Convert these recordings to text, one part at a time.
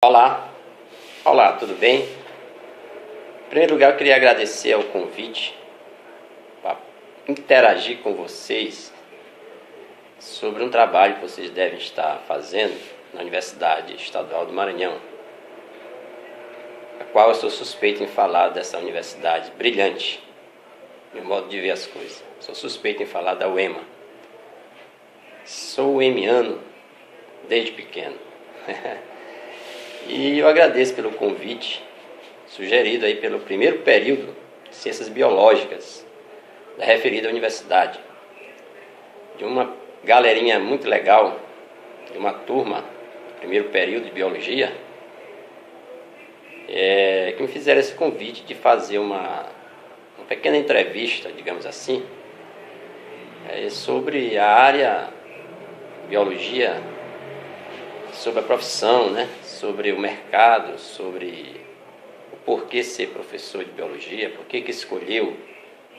Olá, tudo bem? Em primeiro lugar, eu queria agradecer ao convite para interagir com vocês sobre um trabalho que vocês devem estar fazendo na Universidade Estadual do Maranhão, a qual eu sou suspeito em falar dessa universidade brilhante, meu modo de ver as coisas. Sou suspeito em falar da UEMA. Sou UEMiano desde pequeno. E eu agradeço pelo convite sugerido aí pelo primeiro período de Ciências Biológicas da referida universidade, de uma galerinha muito legal, de uma turma do primeiro período de Biologia, que me fizeram esse convite de fazer uma pequena entrevista, digamos assim, sobre a área Biologia, sobre a profissão, né? Sobre o mercado, sobre o porquê ser professor de biologia, por que escolheu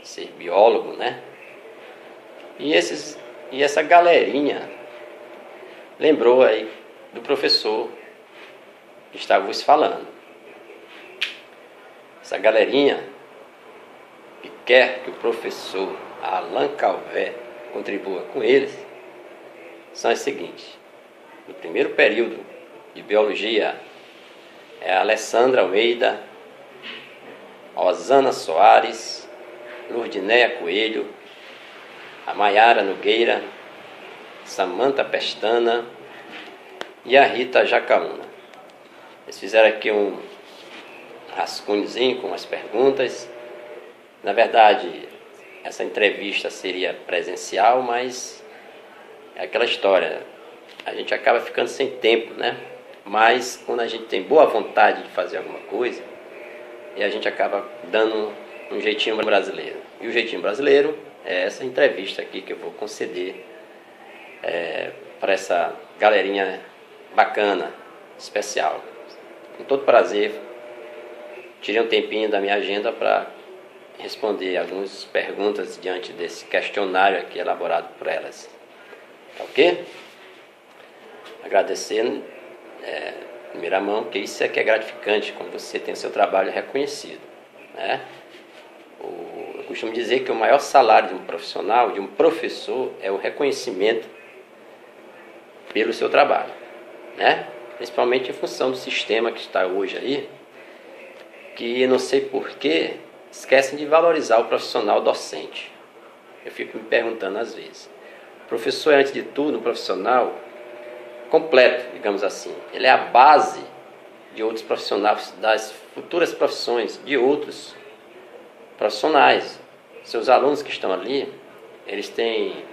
ser biólogo, né? E essa galerinha lembrou aí do professor que estava vos falando. Essa galerinha que quer que o professor Alain Calvé contribua com eles são as seguintes. No primeiro período de Biologia é a Alessandra Almeida, Osana Soares, Lurdinéia Coelho, a Maiara Nogueira, Samanta Pestana e a Rita Jacaúna. Eles fizeram aqui um rascunhozinho com as perguntas. Na verdade, essa entrevista seria presencial, mas é aquela história, a gente acaba ficando sem tempo, né? Mas quando a gente tem boa vontade de fazer alguma coisa, e a gente acaba dando um jeitinho brasileiro. E o jeitinho brasileiro é essa entrevista aqui que eu vou conceder para essa galerinha bacana, especial. Com todo prazer, tirei um tempinho da minha agenda para responder algumas perguntas diante desse questionário aqui elaborado por elas. Tá ok? Agradecendo, em primeira mão, porque isso é que é gratificante quando você tem o seu trabalho reconhecido, né? Eu costumo dizer que o maior salário de um profissional, de um professor, é o reconhecimento pelo seu trabalho, né? Principalmente em função do sistema que está hoje aí, que não sei porquê, esquecem de valorizar o profissional docente. Eu fico me perguntando às vezes. O professor é, antes de tudo, um profissional completo, digamos assim. Ele é a base de outros profissionais, das futuras profissões de outros profissionais. Seus alunos que estão ali, eles têm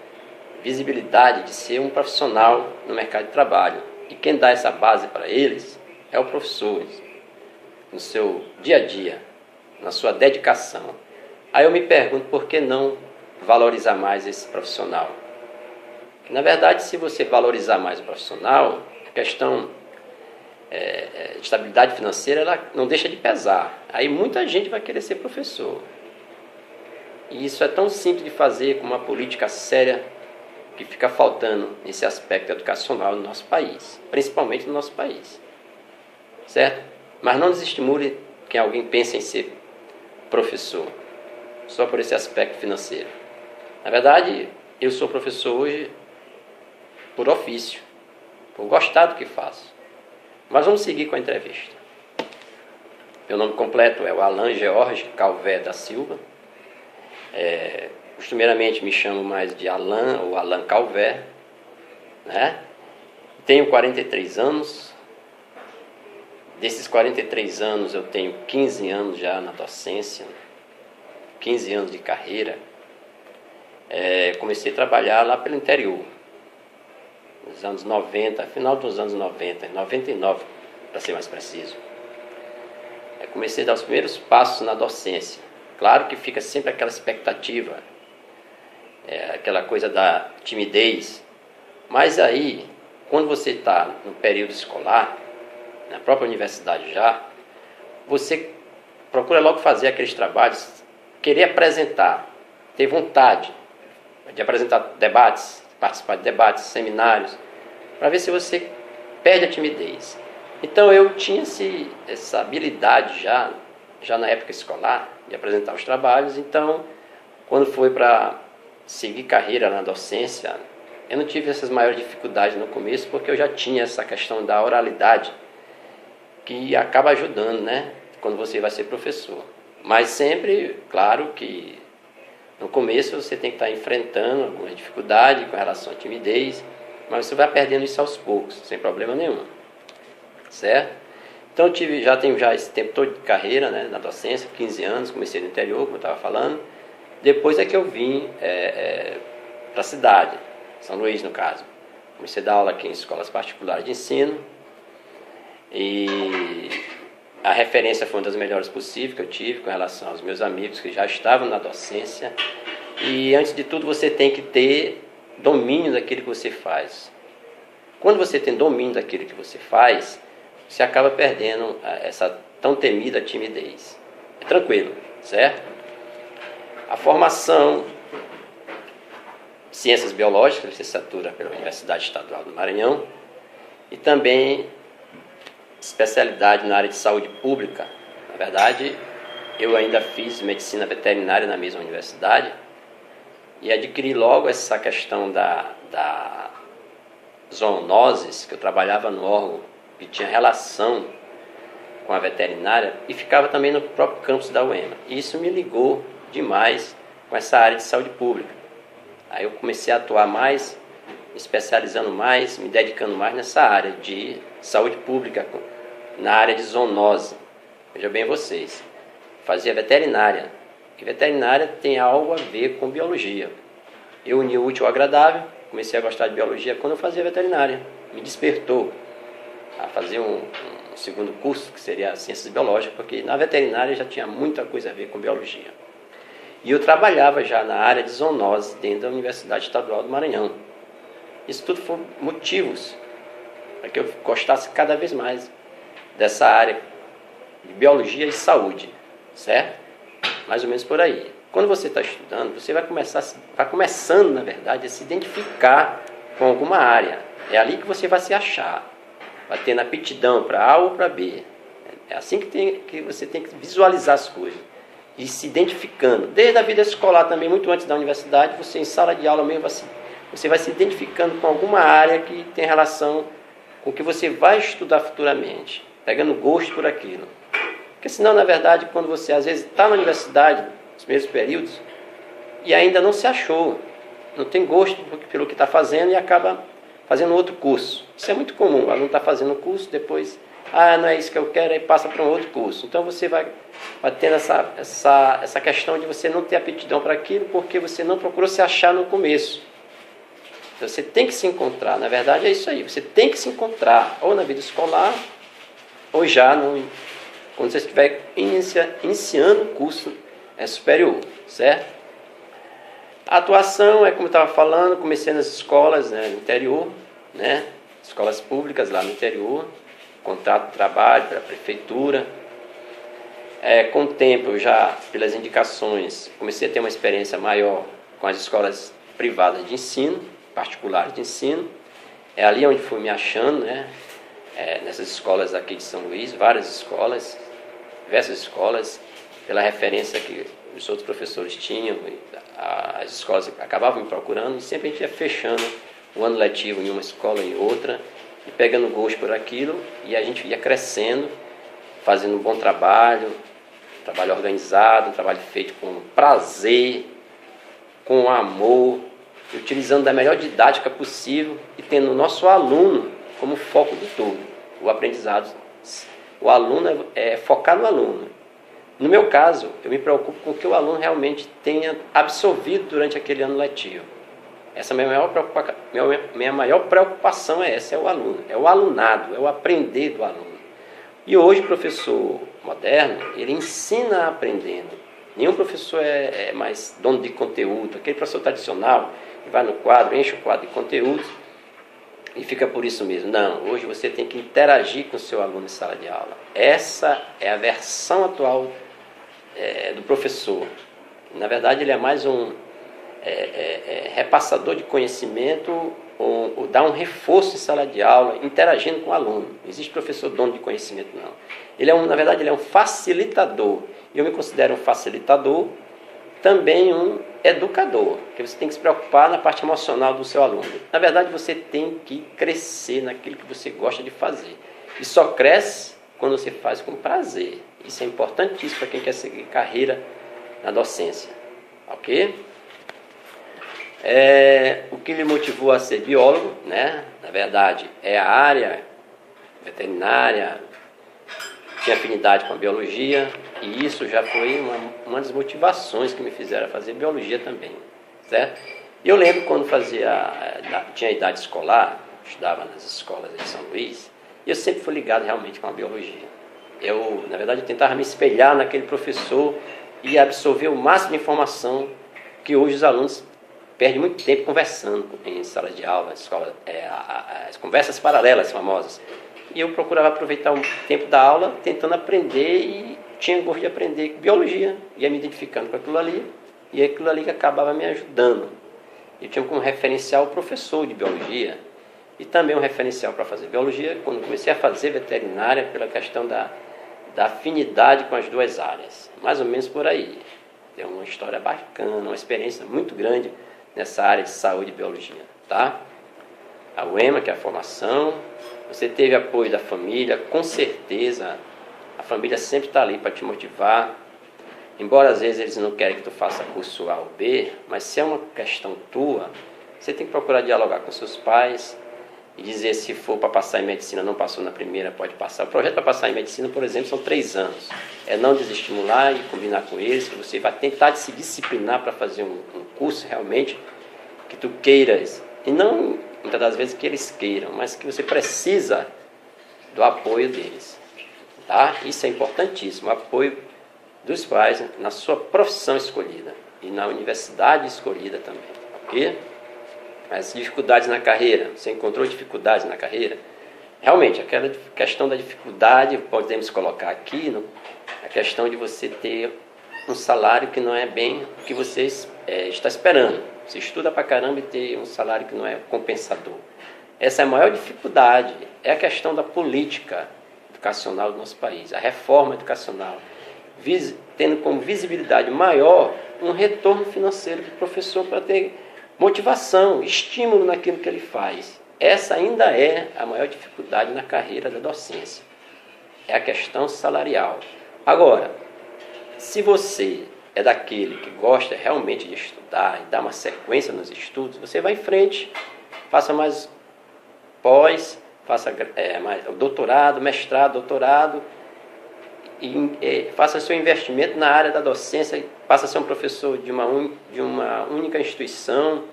visibilidade de ser um profissional no mercado de trabalho. E quem dá essa base para eles é o professor, no seu dia a dia, na sua dedicação. Aí eu me pergunto por que não valorizar mais esse profissional. Na verdade, se você valorizar mais o profissional, a questão de estabilidade financeira ela não deixa de pesar. Aí muita gente vai querer ser professor. E isso é tão simples de fazer com uma política séria que fica faltando nesse aspecto educacional no nosso país, principalmente no nosso país. Certo? Mas não desestimule que alguém pense em ser professor, só por esse aspecto financeiro. Na verdade, eu sou professor hoje por ofício, por gostar do que faço. Mas vamos seguir com a entrevista. Meu nome completo é o Alain George Calvé da Silva. Costumeiramente me chamo mais de Alain ou Alain Calvé, né? Tenho 43 anos. Desses 43 anos eu tenho 15 anos já na docência, 15 anos de carreira. Comecei a trabalhar lá pelo interior, nos anos 90, final dos anos 90, 99 para ser mais preciso. Comecei a dar os primeiros passos na docência. Claro que fica sempre aquela expectativa, aquela coisa da timidez, mas aí, quando você está no período escolar, na própria universidade já, você procura logo fazer aqueles trabalhos, querer apresentar, ter vontade de apresentar debates, participar de debates, seminários, para ver se você perde a timidez. Então eu tinha essa habilidade já na época escolar de apresentar os trabalhos. Então, quando foi para seguir carreira na docência, eu não tive essas maiores dificuldades no começo, porque eu já tinha essa questão da oralidade, que acaba ajudando, né, quando você vai ser professor. Mas sempre, claro que no começo você tem que estar enfrentando alguma dificuldade com relação à timidez, mas você vai perdendo isso aos poucos, sem problema nenhum, certo? Então já tenho esse tempo todo de carreira, né, na docência, 15 anos, comecei no interior, como eu estava falando. Depois é que eu vim para a cidade, São Luís no caso. Comecei a dar aula aqui em escolas particulares de ensino, e a referência foi uma das melhores possíveis que eu tive com relação aos meus amigos que já estavam na docência. E antes de tudo você tem que ter domínio daquilo que você faz. Quando você tem domínio daquilo que você faz, você acaba perdendo essa tão temida timidez. É tranquilo, certo? A formação, Ciências Biológicas, licenciatura pela Universidade Estadual do Maranhão, e também especialidade na área de saúde pública. Na verdade, eu ainda fiz medicina veterinária na mesma universidade e adquiri logo essa questão da zoonoses, que eu trabalhava no órgão que tinha relação com a veterinária e ficava também no próprio campus da UEMA. E isso me ligou demais com essa área de saúde pública. Aí eu comecei a atuar mais, me especializando mais, me dedicando mais nessa área de saúde pública, na área de zoonose. Veja bem vocês, fazia veterinária, e veterinária tem algo a ver com biologia. Eu uni o útil ao agradável, comecei a gostar de biologia quando eu fazia veterinária. Me despertou a fazer um segundo curso, que seria Ciências Biológicas, porque na veterinária já tinha muita coisa a ver com biologia. E eu trabalhava já na área de zoonose dentro da Universidade Estadual do Maranhão. Isso tudo foram motivos para que eu gostasse cada vez mais dessa área de biologia e saúde, certo? Mais ou menos por aí. Quando você está estudando, você vai começando, na verdade, a se identificar com alguma área. É ali que você vai se achar, vai tendo aptidão para A ou para B. É assim que você tem que visualizar as coisas e se identificando. Desde a vida escolar também, muito antes da universidade, você em sala de aula mesmo, você vai se identificando com alguma área que tem relação com o que você vai estudar futuramente, pegando gosto por aquilo. Porque senão, na verdade, quando você às vezes está na universidade, nos primeiros períodos, e ainda não se achou, não tem gosto pelo que está fazendo e acaba fazendo outro curso. Isso é muito comum, o aluno está fazendo um curso, depois, não é isso que eu quero, aí passa para um outro curso. Então você vai tendo essa questão de você não ter aptidão para aquilo, porque você não procurou se achar no começo. Então, você tem que se encontrar, na verdade é isso aí, você tem que se encontrar, ou na vida escolar, ou já quando você estiver iniciando o curso superior, certo? A atuação é como eu estava falando, comecei nas escolas, né, no interior, né, escolas públicas lá no interior, contrato de trabalho para a prefeitura. Com o tempo, eu já, pelas indicações, comecei a ter uma experiência maior com as escolas privadas de ensino, particulares de ensino. É ali onde fui me achando, né, nessas escolas aqui de São Luís, várias escolas, diversas escolas, pela referência que os outros professores tinham, as escolas acabavam me procurando, e sempre a gente ia fechando o ano letivo em uma escola e em outra, e pegando gosto por aquilo, e a gente ia crescendo, fazendo um bom trabalho organizado, um trabalho feito com prazer, com amor, utilizando da melhor didática possível e tendo o nosso aluno como foco de tudo. O aprendizado, o aluno é focar no aluno. No meu caso, eu me preocupo com o que o aluno realmente tenha absorvido durante aquele ano letivo. Essa minha maior preocupação é essa, é o aluno, é o alunado, é o aprender do aluno. E hoje o professor moderno, ele ensina aprendendo. Nenhum professor é mais dono de conteúdo. Aquele professor tradicional, que vai no quadro, enche o quadro de conteúdos e fica por isso mesmo. Não, hoje você tem que interagir com o seu aluno em sala de aula. Essa é a versão atual do professor. Na verdade, ele é mais um repassador de conhecimento dar um reforço em sala de aula, interagindo com o aluno. Não existe professor dono de conhecimento, não. Na verdade, ele é um facilitador. E eu me considero um facilitador, também um educador, porque você tem que se preocupar na parte emocional do seu aluno. Na verdade, você tem que crescer naquilo que você gosta de fazer. E só cresce quando você faz com prazer. Isso é importantíssimo para quem quer seguir carreira na docência. Ok? O que lhe motivou a ser biólogo, né? Na verdade, é a área veterinária, tinha afinidade com a biologia, e isso já foi uma das motivações que me fizeram fazer biologia também, certo? E eu lembro quando tinha idade escolar, estudava nas escolas de São Luís, e eu sempre fui ligado realmente com a biologia. Na verdade, eu tentava me espelhar naquele professor e absorver o máximo de informação que hoje os alunos perdem muito tempo conversando em salas de aula, as conversas paralelas famosas. E eu procurava aproveitar o tempo da aula tentando aprender, e tinha gosto de aprender biologia, ia me identificando com aquilo ali, e aquilo ali que acabava me ajudando. Eu tinha como referencial o professor de biologia, e também um referencial para fazer biologia, quando comecei a fazer veterinária, pela questão da afinidade com as duas áreas. Mais ou menos por aí. Tem uma história bacana, uma experiência muito grande nessa área de saúde e biologia, tá? A UEMA, que é a formação, você teve apoio da família, com certeza, a família sempre está ali para te motivar, embora às vezes eles não querem que tu faça curso A ou B, mas se é uma questão tua, você tem que procurar dialogar com seus pais e dizer, se for para passar em medicina, não passou na primeira, pode passar. O projeto para passar em medicina, por exemplo, são 3 anos. É não desestimular e combinar com eles, que você vai tentar se disciplinar para fazer um curso realmente que tu queiras, e não muitas das vezes que eles queiram, mas que você precisa do apoio deles, tá? Isso é importantíssimo, o apoio dos pais na sua profissão escolhida e na universidade escolhida também, ok? As dificuldades na carreira, você encontrou dificuldades na carreira? Realmente, aquela questão da dificuldade, podemos colocar aqui, a questão de você ter um salário que não é bem o que você está esperando. Você estuda pra caramba e ter um salário que não é compensador. Essa é a maior dificuldade, é a questão da política educacional do nosso país, a reforma educacional, tendo como visibilidade maior um retorno financeiro do professor para ter motivação, estímulo naquilo que ele faz. Essa ainda é a maior dificuldade na carreira da docência, é a questão salarial. Agora, se você é daquele que gosta realmente de estudar e dar uma sequência nos estudos, você vai em frente, faça mais pós, faça mais doutorado, mestrado, doutorado, e faça seu investimento na área da docência, passa a ser um professor de uma única instituição,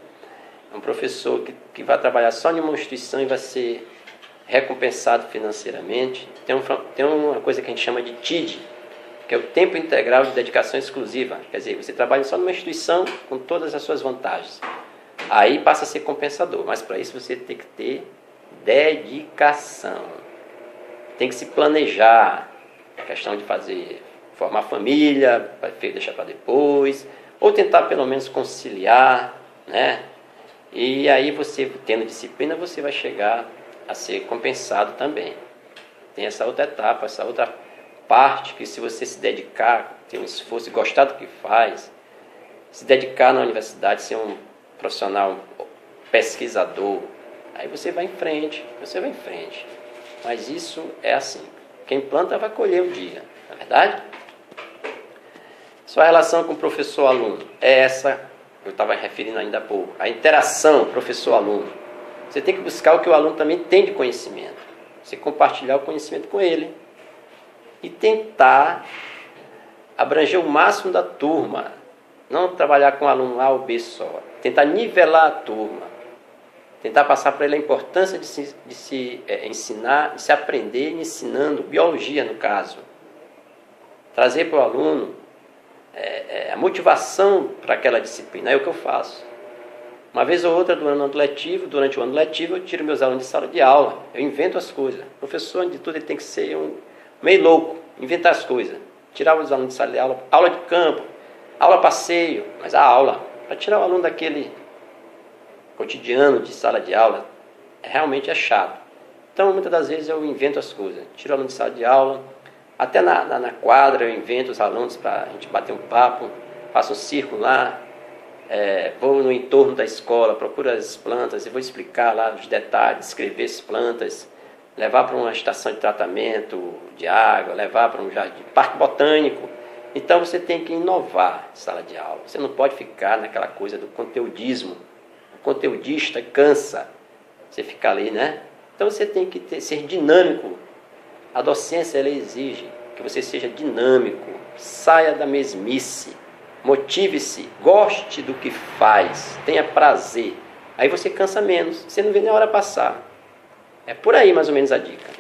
um professor que vai trabalhar só em uma instituição e vai ser recompensado financeiramente. Tem uma coisa que a gente chama de TID, que é o tempo integral de dedicação exclusiva. Quer dizer, você trabalha só numa instituição com todas as suas vantagens. Aí passa a ser compensador, mas para isso você tem que ter dedicação. Tem que se planejar. A questão de formar família, deixar para depois, ou tentar pelo menos conciliar, né? E aí você, tendo disciplina, você vai chegar a ser compensado também. Tem essa outra etapa, essa outra parte que, se você se dedicar, ter um esforço e gostar do que faz, se dedicar na universidade, ser um profissional pesquisador, aí você vai em frente, Mas isso é assim, quem planta vai colher um dia, não é verdade? Sua relação com o professor-aluno é essa, eu estava referindo ainda há pouco, a interação professor-aluno. Você tem que buscar o que o aluno também tem de conhecimento, você compartilhar o conhecimento com ele, e tentar abranger o máximo da turma, não trabalhar com aluno A ou B só, tentar nivelar a turma, tentar passar para ele a importância de se ensinar, de se aprender ensinando, biologia no caso, trazer para o aluno a motivação para aquela disciplina. É o que eu faço. Uma vez ou outra durante o ano letivo, eu tiro meus alunos de sala de aula, eu invento as coisas. O professor, antes de tudo, ele tem que ser meio louco, inventar as coisas. Tirar os alunos de sala de aula, aula de campo, aula passeio, mas a aula, para tirar o aluno daquele cotidiano de sala de aula realmente é chato. Então, muitas das vezes eu invento as coisas. Tiro o aluno de sala de aula, até na quadra eu invento os alunos para a gente bater um papo, faço um círculo lá, vou no entorno da escola, procuro as plantas e vou explicar lá os detalhes, descrever as plantas, levar para uma estação de tratamento de água, levar para um jardim, parque botânico. Então você tem que inovar em sala de aula. Você não pode ficar naquela coisa do conteudismo. O conteudista cansa. Você fica ali, né? Então você tem que ser dinâmico. A docência ela exige que você seja dinâmico. Saia da mesmice. Motive-se. Goste do que faz. Tenha prazer. Aí você cansa menos. Você não vê nem a hora passar. É por aí mais ou menos a dica.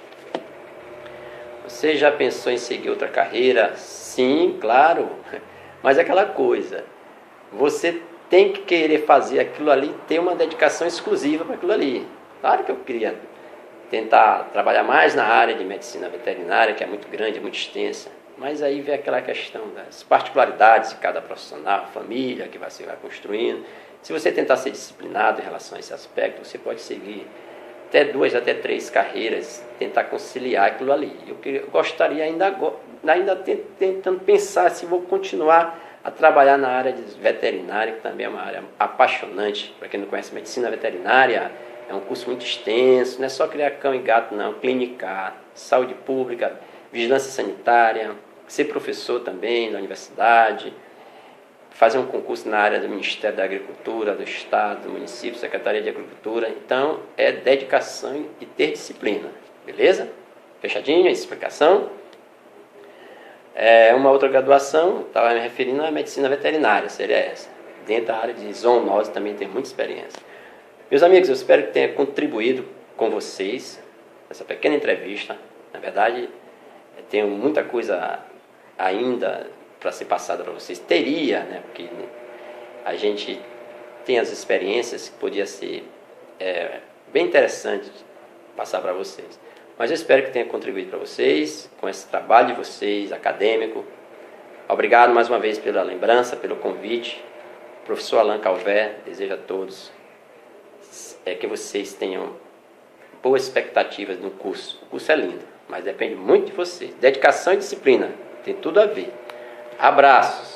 Você já pensou em seguir outra carreira? Sim, claro. Mas é aquela coisa. Você tem que querer fazer aquilo ali, ter uma dedicação exclusiva para aquilo ali. Claro que eu queria tentar trabalhar mais na área de medicina veterinária, que é muito grande, é muito extensa. Mas aí vem aquela questão das particularidades de cada profissional, família que você vai construindo. Se você tentar ser disciplinado em relação a esse aspecto, você pode seguir até 2, até 3 carreiras, tentar conciliar aquilo ali. Eu gostaria ainda tentando pensar se vou continuar a trabalhar na área de veterinária, que também é uma área apaixonante. Para quem não conhece, medicina veterinária é um curso muito extenso, não é só criar cão e gato, não. Clínica, saúde pública, vigilância sanitária, ser professor também na universidade, fazer um concurso na área do Ministério da Agricultura, do Estado, do município, Secretaria de Agricultura. Então, é dedicação e ter disciplina, beleza? Fechadinho a explicação? Uma outra graduação, estava me referindo à medicina veterinária, seria essa. Dentro da área de zoonose também tem muita experiência. Meus amigos, eu espero que tenha contribuído com vocês nessa pequena entrevista. Na verdade, eu tenho muita coisa ainda para ser passada para vocês. Teria, né? Porque a gente tem as experiências que podia ser bem interessante passar para vocês. Mas eu espero que tenha contribuído para vocês, com esse trabalho de vocês, acadêmico. Obrigado mais uma vez pela lembrança, pelo convite. O professor Alain Calvé deseja a todos que vocês tenham boas expectativas no curso. O curso é lindo, mas depende muito de vocês. Dedicação e disciplina, tem tudo a ver. Abraços.